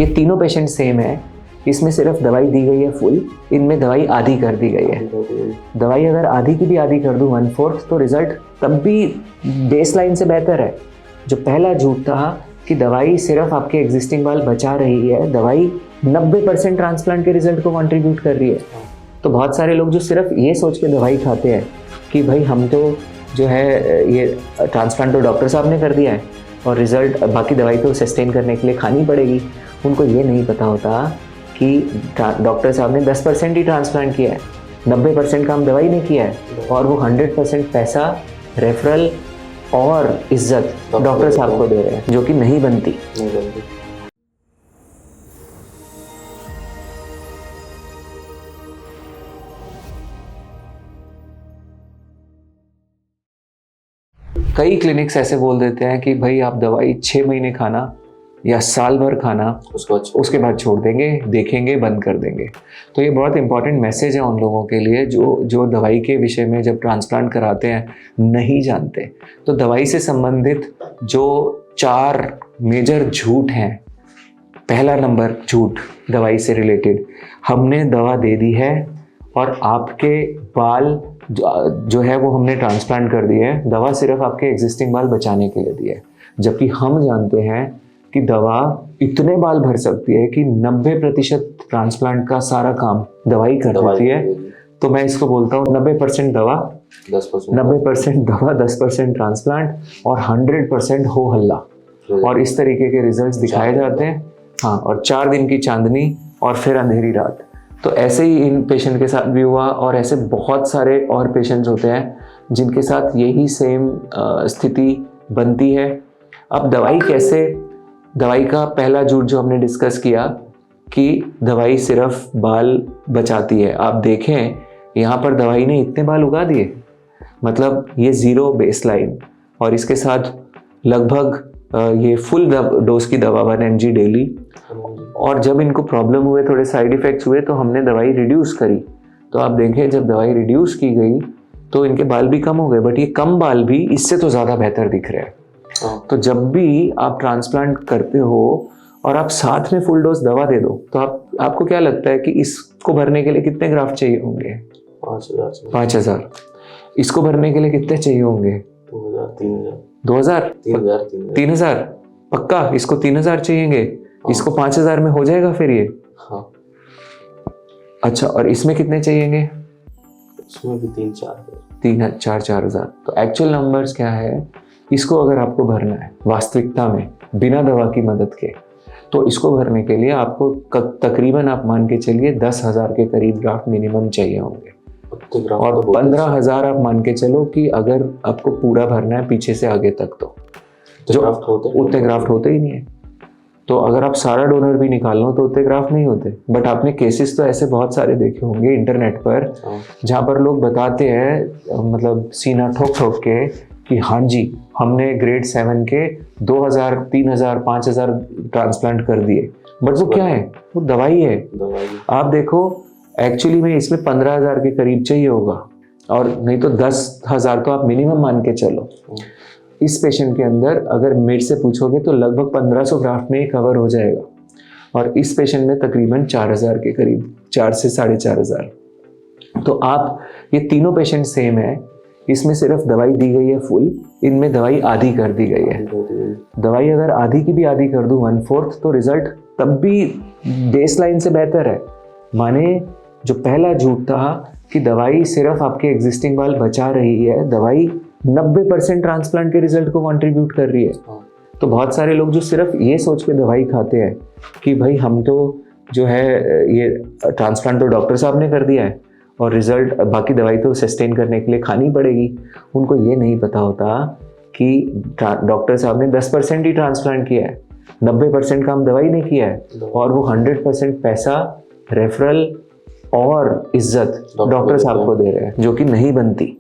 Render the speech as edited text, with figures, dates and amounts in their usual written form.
ये तीनों patient same है, इसमें सिर्फ दवाई दी गई है फुल, इनमें दवाई आधी कर दी गई है। दवाई अगर आधी की भी आधी कर दूं 1/4 तो रिजल्ट तब भी बेसलाइन से बेहतर है। जो पहला झूठ था कि दवाई सिर्फ आपके एग्जिस्टिंग बाल बचा रही है, दवाई 90% ट्रांसप्लांट के रिजल्ट को कंट्रीब्यूट कर रही है। तो बहुत सारे लोग जो सिर्फ ये सोच के दवाई खाते हैं कि भाई हम तो जो है ये ट्रांसप्लांट तो डॉक्टर साहब ने कर दिया है और रिजल्ट बाकी दवाई तो सस्टेन करने के लिए खानी पड़ेगी, उनको ये नहीं पता होता कि डॉक्टर साहब ने 10% ही ट्रांसप्लांट किया है, 90% काम दवाई ने किया है और वो 100% पैसा रेफरल और इज्जत डॉक्टर साहब को दे रहे हैं, जो कि नहीं बनती। कई क्लिनिक्स ऐसे बोल देते हैं कि भाई आप दवाई 6 महीने खाना या साल भर खाना, उसके बाद छोड़ देंगे, देखेंगे, बंद कर देंगे। तो ये बहुत इंपॉर्टेंट मैसेज है उन लोगों के लिए जो दवाई के विषय में जब ट्रांसप्लांट कराते हैं नहीं जानते। तो दवाई से संबंधित जो 4 मेजर झूठ हैं, पहला नंबर झूठ दवाई से रिलेटेड, हमने दवा दे दी है और आपके बाल जो है वो हमने ट्रांसप्लांट कर दिए है, दवा सिर्फ आपके एग्जिस्टिंग बाल बचाने के लिए दी है। जबकि हम जानते हैं कि दवा इतने बाल भर सकती है कि 90% ट्रांसप्लांट का सारा काम दवाई कर देती है। तो मैं इसको बोलता हूँ 90% दवा 10% ट्रांसप्लांट और 100% हो हल्ला। और इस तरीके के रिजल्ट्स दिखाए जाते हैं। हाँ, और 4 दिन की चांदनी और फिर अंधेरी रात। तो ऐसे ही इन पेशेंट के साथ भी हुआ और ऐसे बहुत सारे और पेशेंट्स होते हैं जिनके साथ यही सेम स्थिति बनती है। अब दवाई का पहला झूठ जो हमने डिस्कस किया कि दवाई सिर्फ बाल बचाती है। आप देखें यहाँ पर दवाई ने इतने बाल उगा दिए, मतलब ये 0 बेसलाइन और इसके साथ लगभग ये फुल डोज की दवा 1 mg डेली। और जब इनको प्रॉब्लम हुए, थोड़े साइड इफ़ेक्ट्स हुए, तो हमने दवाई रिड्यूस करी। तो आप देखें जब दवाई रिड्यूस की गई तो इनके बाल भी कम हो गए, बट ये कम बाल भी इससे तो ज़्यादा बेहतर दिख रहे हैं। तो जब भी आप ट्रांसप्लांट करते हो और आप साथ में फुल डोज दवा दे दो तो आपको क्या लगता है कि इसको भरने के लिए कितने ग्राफ्ट चाहिए होंगे? 5000। इसको भरने के लिए कितने चाहिए होंगे? 2000 3000 पक्का? इसको 3000 चाहिएंगे, इसको 5000 में हो जाएगा फिर ये? हाँ। अच्छा, और इसमें कितने चाहिएंगे? इसमें भी 3-4 4000। तो एक्चुअल नंबर्स क्या है, इसको अगर आपको भरना है वास्तविकता में बिना दवा की मदद के, तो इसको भरने के लिए आपको तकरीबन आप मान के चलिए 10,000 के करीब ग्राफ्ट मिनिमम चाहिए होंगे। और 15,000 आप मान के चलो कि अगर आपको पूरा भरना है पीछे से आगे तक, तो जो उतने ग्राफ्ट होते ही नहीं है। तो अगर आप सारा डोनर भी निकाल लो तो उतने ग्राफ्ट नहीं होते। बट आपने केसेस तो ऐसे बहुत सारे देखे होंगे इंटरनेट पर जहाँ पर लोग बताते हैं, मतलब सीना ठोक ठोक के, कि हाँ जी हमने ग्रेड 7 के 2000, 3000, 5000 ट्रांसप्लांट कर दिए। बट वो क्या है? वो दवाई है। आप देखो एक्चुअली में इसमें 15,000 के करीब चाहिए होगा, और नहीं तो 10,000 तो आप मिनिमम मान के चलो। इस पेशेंट के अंदर अगर मेरे से पूछोगे तो लगभग 1500 ग्राफ्ट में कवर हो जाएगा, और इस पेशेंट में तकरीबन 4000 के करीब, 4 से 4,500। तो आप ये तीनों पेशेंट सेम है, इसमें सिर्फ दवाई दी गई है फुल, इनमें दवाई आधी कर दी गई है। दवाई अगर आधी की भी आधी कर दूं 1/4 तो रिजल्ट तब भी बेसलाइन से बेहतर है। माने जो पहला झूठ था कि दवाई सिर्फ आपके एग्जिस्टिंग बाल बचा रही है, दवाई 90% ट्रांसप्लांट के रिजल्ट को कंट्रीब्यूट कर रही है। तो बहुत सारे लोग जो सिर्फ ये सोच के दवाई खाते हैं कि भाई हम तो जो है ये ट्रांसप्लांट तो डॉक्टर साहब ने कर दिया है और रिजल्ट बाकी दवाई तो सस्टेन करने के लिए खानी पड़ेगी, उनको ये नहीं पता होता कि डॉक्टर साहब ने 10% ही ट्रांसप्लांट किया है, 90% काम दवाई ने किया है और वो 100% पैसा रेफरल और इज्जत डॉक्टर साहब को दे रहे हैं, जो कि नहीं बनती।